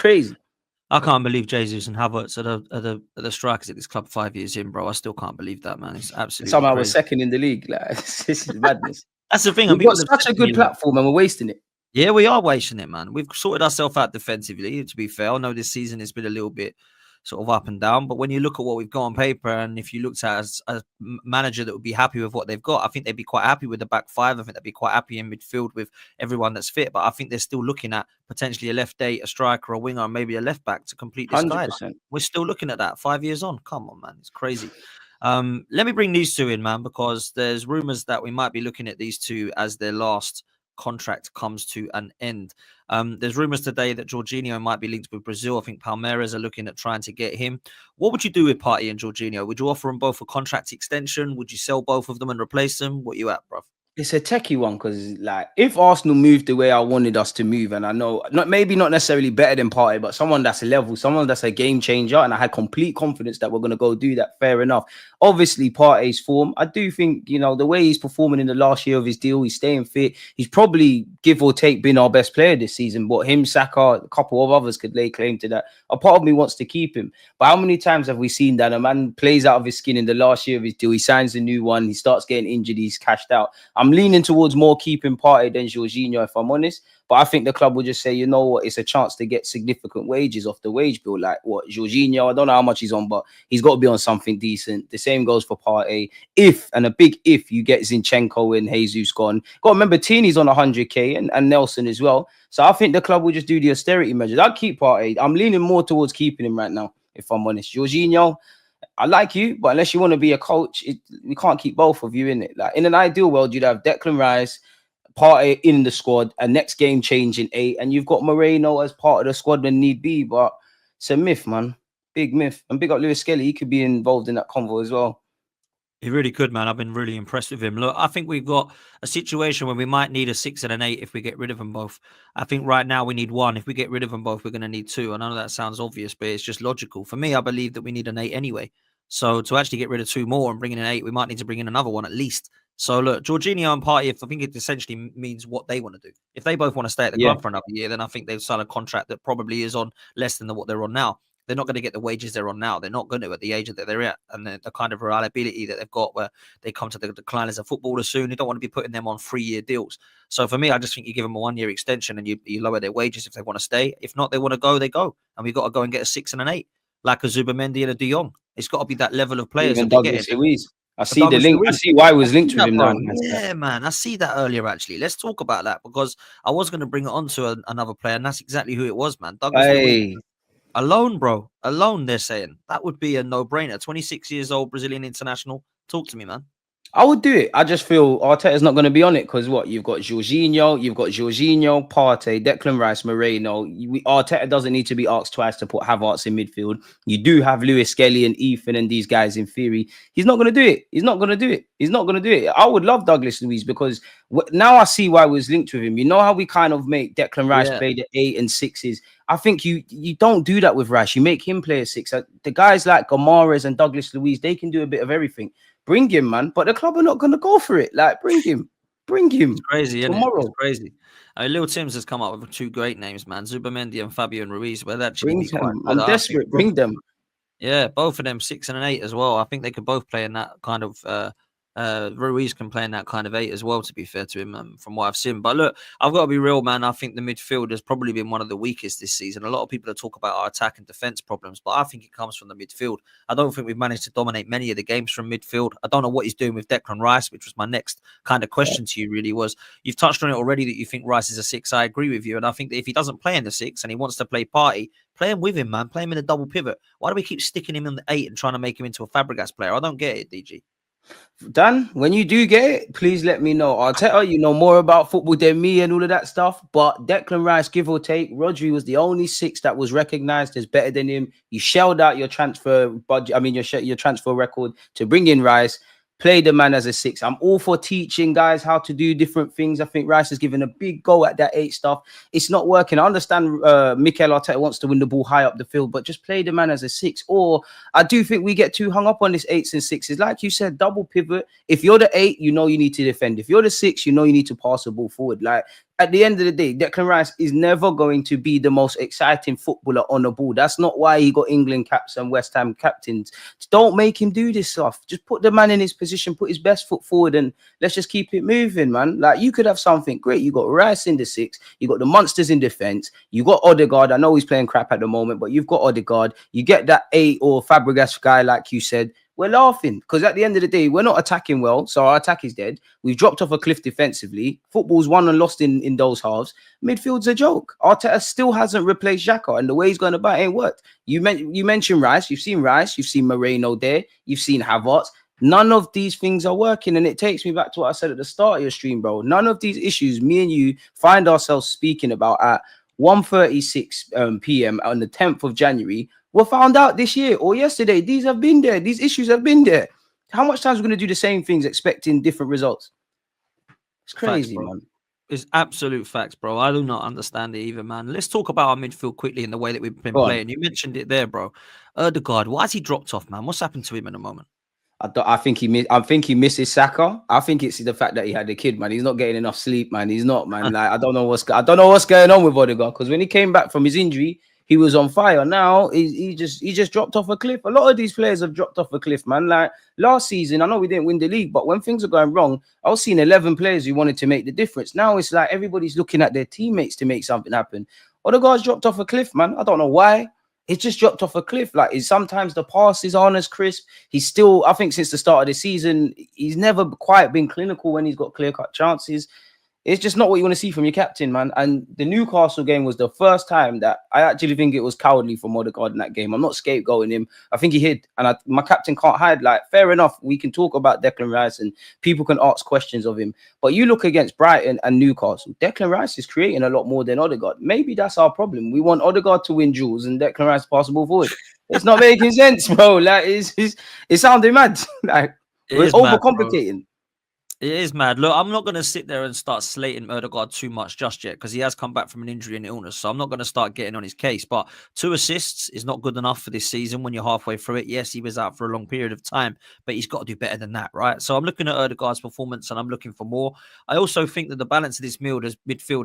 crazy. I can't believe Jesus and Havertz are the strikers at this club 5 years in, bro. I still can't believe that, man. It's absolutely somehow crazy. we're second in the league. Like, this is madness. That's the thing. We've got such a good platform and we're wasting it. Yeah, we are wasting it, man. We've sorted ourselves out defensively, to be fair. I know this season has been a little bit sort of up and down, but when you look at what we've got on paper, and if you looked at as a manager that would be happy with what they've got, I think they'd be quite happy with the back five. I think they'd be quite happy in midfield with everyone that's fit. But I think they're still looking at potentially a left eight, a striker, a winger, and maybe a left back to complete this side. We're still looking at that 5 years on. Come on, man. It's crazy. Let me bring these two in, man, because there's rumours that we might be looking at these two as their last contract comes to an end. There's rumours today that Jorginho might be linked with Brazil. I think Palmeiras are looking at trying to get him. What would you do with Partey and Jorginho? Would you offer them both a contract extension? Would you sell both of them and replace them? What are you at, bruv? It's a techie one because, like, if Arsenal moved the way I wanted us to move, and I know maybe not necessarily better than Partey, but someone that's a level, someone that's a game changer, and I had complete confidence that we're going to go do that, fair enough. Obviously, Partey's form, I do think, you know, the way he's performing in the last year of his deal, he's staying fit. He's probably, give or take, been our best player this season, but him, Saka, a couple of others could lay claim to that. A part of me wants to keep him. But how many times have we seen that a man plays out of his skin in the last year of his deal, he signs a new one, he starts getting injured, he's cashed out. I'm leaning towards more keeping Partey than Jorginho, if I'm honest. But I think the club will just say, you know what, it's a chance to get significant wages off the wage bill. Like what, Jorginho, I don't know how much he's on, but he's got to be on something decent. The same goes for Partey. If, and a big if, you get Zinchenko and Jesus gone. Got to remember, Tini's on 100k and Nelson as well. So I think the club will just do the austerity measures. I'll keep Partey. I'm leaning more towards keeping him right now, if I'm honest. Jorginho, I like you, but unless you want to be a coach, we can't keep both of you in it. Like in an ideal world, you'd have Declan Rice, Partey in the squad, a next game changing 8, and you've got Moreno as part of the squad when need be. But it's a myth, man, big myth. And big up Lewis Skelly, he could be involved in that convo as well. He really could, man. I've been really impressed with him. Look, I think we've got a situation where we might need a 6 and an 8 if we get rid of them both. I think right now we need 1. If we get rid of them both, we're going to need 2. I know that sounds obvious, but it's just logical. For me, I believe that we need an 8 anyway. So to actually get rid of 2 more and bring in an 8, we might need to bring in another one at least. So look, Jorginho and Partey, I think it essentially means what they want to do. If they both want to stay at the club for another year, then I think they've signed a contract that probably is on less than what they're on now. They're not going to get the wages they're on now. They're not going to at the age that they're at, and the kind of reliability that they've got where they come to the decline as a footballer soon. You don't want to be putting them on 3-year deals. So for me, I just think you give them a 1-year extension and you lower their wages if they want to stay. If not, they want to go, they go. And we've got to go and get a 6 and an 8, like a Zubimendi and a De Jong. It's got to be that level of players. Even Douglas Luiz. I see the link. I see why it was linked with him now. Yeah, man. I see that earlier, actually. Let's talk about that because I was going to bring it on to another player, and that's exactly who it was, man. Douglas Luiz. Alone, bro. Alone, they're saying. That would be a no-brainer. 26 years old, Brazilian international. Talk to me, man. I would do it. I just feel Arteta's not going to be on it because what? You've got Jorginho, Partey, Declan Rice, Moreno. Arteta doesn't need to be asked twice to put Havertz in midfield. You do have Lewis Skelly and Ethan and these guys in theory. He's not going to do it. He's not going to do it. He's not going to do it. I would love Douglas Luiz because now I see why I was linked with him. You know how we kind of make Declan Rice play the 8 and 6s? I think you don't do that with Rice. You make him play a 6. The guys like Gomares and Douglas Luiz, they can do a bit of everything. Bring him, man. But the club are not going to go for it. Like, bring him. It's crazy, isn't it? It's crazy. Lil Tim's has come up with 2 great names, man. Zubimendi and Fabian Ruiz. But that bring them. I'm desperate. Bring them. Yeah, both of them 6 and an 8 as well. I think they could both play in that kind of Ruiz can play in that kind of 8 as well, to be fair to him, from what I've seen. But look, I've got to be real, man. I think the midfield has probably been one of the weakest this season. A lot of people talk about our attack and defense problems, but I think it comes from the midfield. I don't think we've managed to dominate many of the games from midfield. I don't know what he's doing with Declan Rice, which was my next kind of question to you, really was. You've touched on it already that you think Rice is a 6. I agree with you. And I think that if he doesn't play in the 6 and he wants to play Partey, play him with him, man. Play him in a double pivot. Why do we keep sticking him in the 8 and trying to make him into a Fabregas player? I don't get it, DG. Dan, when you do get it, please let me know. Arteta, you know more about football than me and all of that stuff. But Declan Rice, give or take, Rodri was the only 6 that was recognized as better than him. You shelled out your transfer budget. I mean, your transfer record to bring in Rice. Play the man as a 6. I'm all for teaching guys how to do different things. I think Rice has given a big go at that 8 stuff. It's not working. I understand Mikel Arteta wants to win the ball high up the field, but just play the man as a 6. Or I do think we get too hung up on this 8s and 6s. Like you said, double pivot. If you're the 8, you know you need to defend. If you're the 6, you know you need to pass the ball forward. Like, at the end of the day, Declan Rice is never going to be the most exciting footballer on the ball. That's not why he got England caps and West Ham captains. Just don't make him do this stuff. Just put the man in his position, put his best foot forward, and let's just keep it moving, man. Like, you could have something great. You got Rice in the 6, you got the monsters in defense, you got Odegaard. I know he's playing crap at the moment, but you've got Odegaard. You get that 8 or Fabregas guy, like you said. We're laughing because at the end of the day, we're not attacking well. So our attack is dead. We've dropped off a cliff defensively. Football's won and lost in those halves. Midfield's a joke. Arteta still hasn't replaced Xhaka, and the way he's going about it ain't worked. You mentioned Rice. You've seen Moreno there. You've seen Havertz. None of these things are working. And it takes me back to what I said at the start of your stream, bro. None of these issues me and you find ourselves speaking about at 1:36 p.m. on the 10th of January were found out this year or yesterday. These have been there. These issues have been there. How much time are we going to do the same things expecting different results? It's crazy, facts, man. It's absolute facts, bro. I do not understand it either, man. Let's talk about our midfield quickly in the way that we've been playing. You mentioned it there, bro. Odegaard, why has he dropped off, man? What's happened to him in a moment? I think he misses Saka. I think it's the fact that he had a kid, man. He's not getting enough sleep, man. He's not, man. Like, I don't know what's going on with Odegaard, because when he came back from his injury, he was on fire. Now he just dropped off a cliff. A lot of these players have dropped off a cliff, man. Like last season, I know we didn't win the league, but when things are going wrong, I was seeing 11 players who wanted to make the difference. Now it's like everybody's looking at their teammates to make something happen. Odegaard's dropped off a cliff, man. I don't know why. It's just dropped off a cliff. Like, sometimes the passes aren't as crisp. He's still, I think since the start of the season, he's never quite been clinical when he's got clear-cut chances. It's just not what you want to see from your captain, man. And the Newcastle game was the first time that I actually think it was cowardly from Odegaard in that game. I'm not scapegoating him. I think he hid. And my captain can't hide. Like, fair enough, we can talk about Declan Rice and people can ask questions of him. But you look against Brighton and Newcastle, Declan Rice is creating a lot more than Odegaard. Maybe that's our problem. We want Odegaard to win duels and Declan Rice pass the ball forward. It's not making sense, bro. Like, it's sounding mad. Like, we're overcomplicating. It is mad. Look, I'm not going to sit there and start slating Odegaard too much just yet, because he has come back from an injury and illness. So I'm not going to start getting on his case. But 2 assists is not good enough for this season when you're halfway through it. Yes, he was out for a long period of time, but he's got to do better than that, right? So I'm looking at Odegaard's performance and I'm looking for more. I also think that the balance of this midfield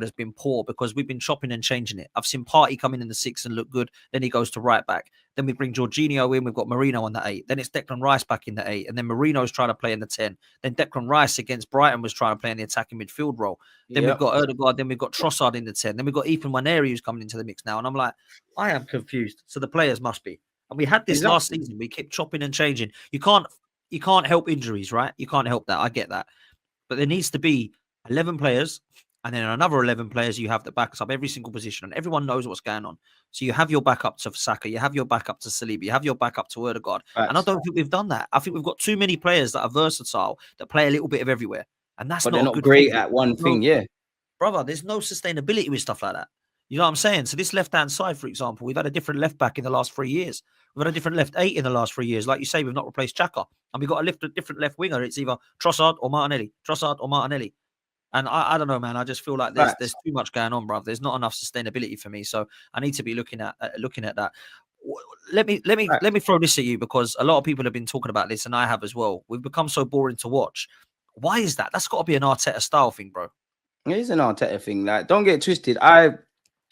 has been poor because we've been chopping and changing it. I've seen Partey come in the 6 and look good. Then he goes to right back. Then we bring Jorginho in. We've got Moreno on the 8. Then it's Declan Rice back in the 8. And then Moreno's trying to play in the 10. Then Declan Rice against Brighton was trying to play in the attacking midfield role. Then we've got Odegaard. Then we've got Trossard in the 10. Then we've got Ethan Nwaneri who's coming into the mix now. And I'm like, I am confused. So the players must be. And we had this last season. We kept chopping and changing. You can't help injuries, right? You can't help that. I get that. But there needs to be 11 players. And then another 11 players you have that backs up every single position, and everyone knows what's going on. So you have your backup to Saka, you have your backup to Saliba, you have your backup to Odegaard. And I don't think we've done that. I think we've got too many players that are versatile, that play a little bit of everywhere. And that's not good great at one thing, yeah. Brother, there's no sustainability with stuff like that. You know what I'm saying? So this left-hand side, for example, we've had a different left back in the last 3 years. We've had a different left 8 in the last 3 years. Like you say, we've not replaced Xhaka. And we've got a different left winger. It's either Trossard or Martinelli. And I don't know, man. I just feel like there's too much going on, bruv. There's not enough sustainability for me, so I need to be looking at that. Let me throw this at you, because a lot of people have been talking about this, and I have as well. We've become so boring to watch. Why is that? That's got to be an Arteta style thing, bro. It is an Arteta thing. Like, don't get twisted.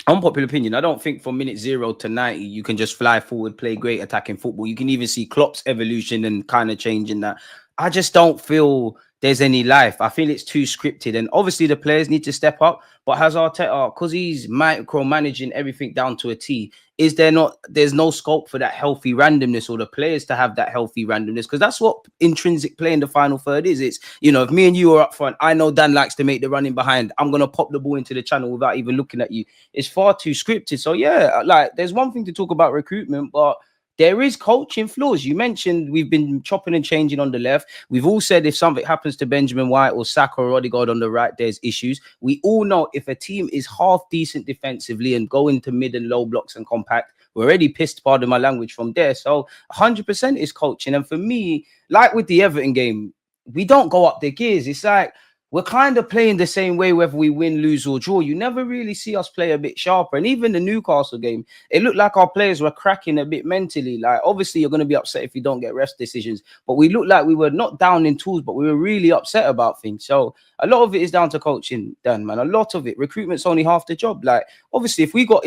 Unpopular opinion, I don't think from minute 0 to 90 you can just fly forward, play great attacking football. You can even see Klopp's evolution and kind of changing that. I just don't feel there's any life. I feel it's too scripted, and obviously the players need to step up. But has Arteta, because he's micromanaging everything down to a T, there's no scope for that healthy randomness, or the players to have that healthy randomness? Because that's what intrinsic play in the final third is. It's, if me and you are up front, I know Dan likes to make the running behind. I'm going to pop the ball into the channel without even looking at you. It's far too scripted. So yeah, like, there's one thing to talk about recruitment, but there is coaching flaws. You mentioned we've been chopping and changing on the left. We've all said if something happens to Benjamin White or Saka or Odegaard on the right, there's issues. We all know if a team is half decent defensively and go into mid and low blocks and compact, we're already pissed, pardon my language, from there. So 100% is coaching. And for me, like with the Everton game, we don't go up the gears. It's like, we're kind of playing the same way whether we win, lose, or draw. You never really see us play a bit sharper. And even the Newcastle game, it looked like our players were cracking a bit mentally. Like, obviously, you're going to be upset if you don't get rest decisions, but we looked like we were not down in tools, but we were really upset about things. So a lot of it is down to coaching, Dan, man. A lot of it. Recruitment's only half the job. Like, obviously, if we got